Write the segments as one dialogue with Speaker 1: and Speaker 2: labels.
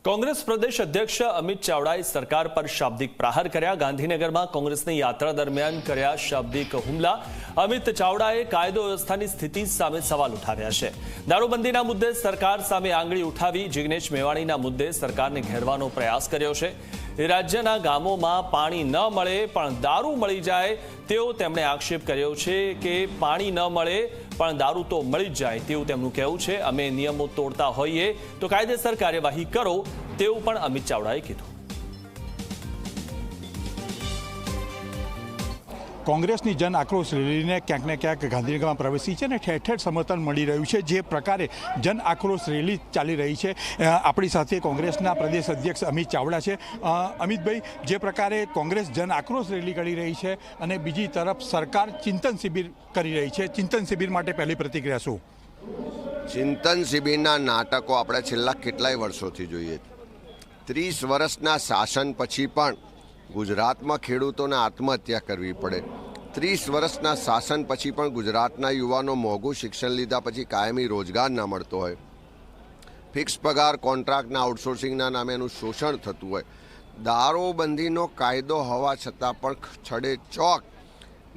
Speaker 1: कांग्रेस प्रदेश अध्यक्ष अमित चावड़ाए सरकार पर शाब्दिक प्रहार कर्या। गांधीनगर में कांग्रेसनी यात्रा दरमियान कर्या शाब्दिक हुमला। अमित चावड़ाए कायदो व्यवस्थानी स्थिति सामे सवाल उठाव्या छे। दारूबंधीना मुद्दे सरकार सामे आंगળી उठावी। जिग्नेश मेवाणीना मुद्दे सरकारने घेरવાનો प्रयास कर्यो छे। राज्यना गामोमां पाणी न मळे पण दारू मळी जाय तेवो તેમણે આક્ષેપ કર્યો છે કે પાણી ન મળે પણ દારૂ તો મળી જ જાય તેવું તેમનું કહેવું છે। અમે નિયમો તોડતા હોઈએ તો કાયદેસર કાર્યવાહી કરો તેવું પણ અમિત ચાવડાએ કીધું।
Speaker 2: कांग्रेसनी जन आक्रोश रेली ने क्यांक ने क्यांक गांधीनगर में प्रवेशी है ने ठेर ठेर समर्थन मळी रह्युं छे। जे प्रकारे जन आक्रोश रेली चाली रही है अपनी साथे कांग्रेसना प्रदेश अध्यक्ष अमित चावड़ा है। अमित भाई, जे प्रकारे कांग्रेस जन आक्रोश रेली करी रही है अने बीजी तरफ सरकार चिंतन शिबिर करी रही है, चिंतन शिबिर माटे पहली प्रतिक्रिया शुं?
Speaker 3: चिंतन शिबिरना नाटको आपणे छेल्ला કેટલાય વર્ષોથી જોઈએ। 30 વર્ષના શાસન પછી પણ ગુજરાતમાં ખેડૂતોને આત્મહત્યા કરવી પડે। 30 વર્ષના શાસન પછી પણ ગુજરાતના યુવાનો મોંઘું શિક્ષણ લીધા પછી કાયમી રોજગાર ના મળતો હોય, ફિક્સ પગાર કોન્ટ્રાક્ટના આઉટસોર્સિંગના નામે એનું શોષણ થતું હોય, દારૂબંધીનો કાયદો હોવા છતાં પણ છડે ચોક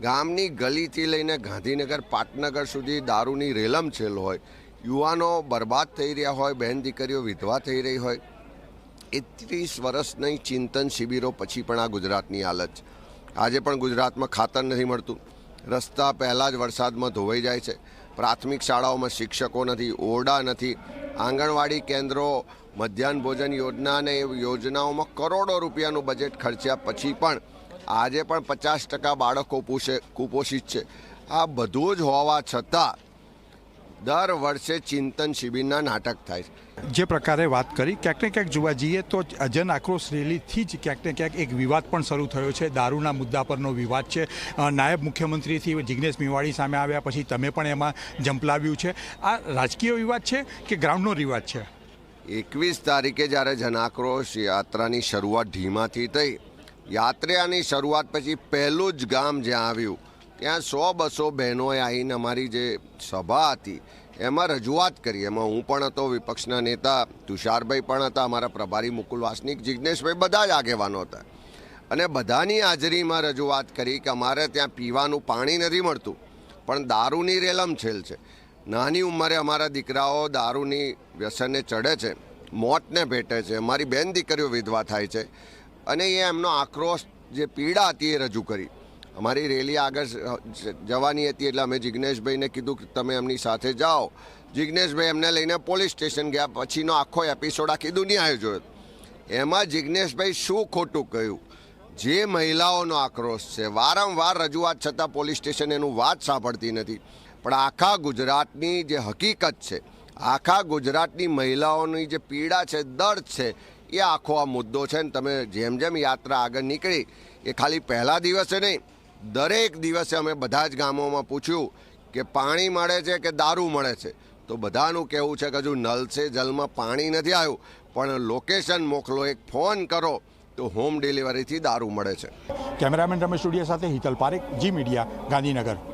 Speaker 3: ગામની ગલીથી લઈને ગાંધીનગર પાટનગર સુધી દારૂની રેલમછેલ હોય, યુવાનો બરબાદ થઈ રહ્યા હોય, બહેન દીકરીઓ વિધવા થઈ રહી હોય। 30 વર્ષની ચિંતન શિબિરો પછી પણ આ ગુજરાતની હાલત છે। આજે પણ ગુજરાતમાં ખાતર નથી મળતું, રસ્તા પહેલાં જ વરસાદમાં ધોવાઈ જાય છે, પ્રાથમિક શાળાઓમાં શિક્ષકો નથી, ઓરડા નથી, આંગણવાડી કેન્દ્રો, મધ્યાહન ભોજન યોજના અને એ યોજનાઓમાં કરોડો રૂપિયાનું બજેટ ખર્ચ્યા પછી પણ આજે પણ 50% બાળકો કુપોષિત છે। આ બધું જ હોવા છતાં દર વર્ષે ચિંતન શિબિરના નાટક થાય છે।
Speaker 2: જે પ્રકારે વાત કરી ક્યાંક ને ક્યાંક જોવા જઈએ તો જન આક્રોશ રેલીથી જ ક્યાંક ને ક્યાંક એક વિવાદ પણ શરૂ થયો છે। દારૂના મુદ્દા પરનો વિવાદ છે। નાયબ મુખ્યમંત્રીથી જિગ્નેશ મેવાણી સામે આવ્યા પછી તમે પણ એમાં ઝંપલાવ્યું છે। આ રાજકીય વિવાદ છે કે ગ્રાઉન્ડનો વિવાદ છે?
Speaker 3: 21 તારીખે જ્યારે જન આક્રોશ યાત્રાની શરૂઆત ઢીમાથી થઈ, યાત્રાની શરૂઆત પછી પહેલું જ ગામ જ્યાં આવ્યું ત્યાં 100-200 બહેનોએ આવીને અમારી જે સભા હતી એમાં રજૂઆત કરી। એમાં હું પણ હતો, વિપક્ષના નેતા તુષારભાઈ પણ હતા, અમારા પ્રભારી મુકુલ વાસનિક, જિગ્નેશભાઈ, બધા જ આગેવાનો હતા અને બધાની હાજરીમાં રજૂઆત કરી કે અમારે ત્યાં પીવાનું પાણી નથી મળતું પણ દારૂની રેલમછેલ છે। નાની ઉંમરે અમારા દીકરાઓ દારૂની વ્યસને ચડે છે, મોતને ભેટે છે, અમારી બેન દીકરીઓ વિધવા થાય છે અને એ એમનો આક્રોશ જે પીડા હતી એ રજૂ કરી। અમારી રેલી આગળ જવાની હતી એટલે અમે જિગ્નેશભાઈને કીધું કે તમે એમની સાથે જાઓ। જિગ્નેશભાઈ એમને લઈને પોલીસ સ્ટેશન ગયા। પછીનો આખો એપિસોડ આખી દુનિયાએ જોયો। એમાં જિગ્નેશભાઈ શું ખોટું કહ્યું? જે મહિલાઓનો આક્રોશ છે, વારંવાર રજૂઆત છતાં પોલીસ સ્ટેશન એનું વાત સાંભળતી નથી, પણ આખા ગુજરાતની જે હકીકત છે, આખા ગુજરાતની મહિલાઓની જે પીડા છે, દર્દ છે, એ આખો આ મુદ્દો છે। ને તમે જેમ જેમ યાત્રા આગળ નીકળી એ ખાલી પહેલા દિવસે નહીં, દરેક દિવસે અમે બધા જ ગામોમાં પૂછ્યું કે પાણી મળે છે કે દારૂ મળે છે, તો બધાનું કહેવું છે કે હજુ નલ સે જલમાં પાણી નથી આવ્યું પણ લોકેશન મોકલો, એક ફોન કરો તો હોમ ડિલિવરીથી દારૂ મળે છે।
Speaker 2: કેમેરામેન રમેશ સ્ટુડિયો સાથે હિતલ પારેખ, જી મીડિયા, ગાંધીનગર।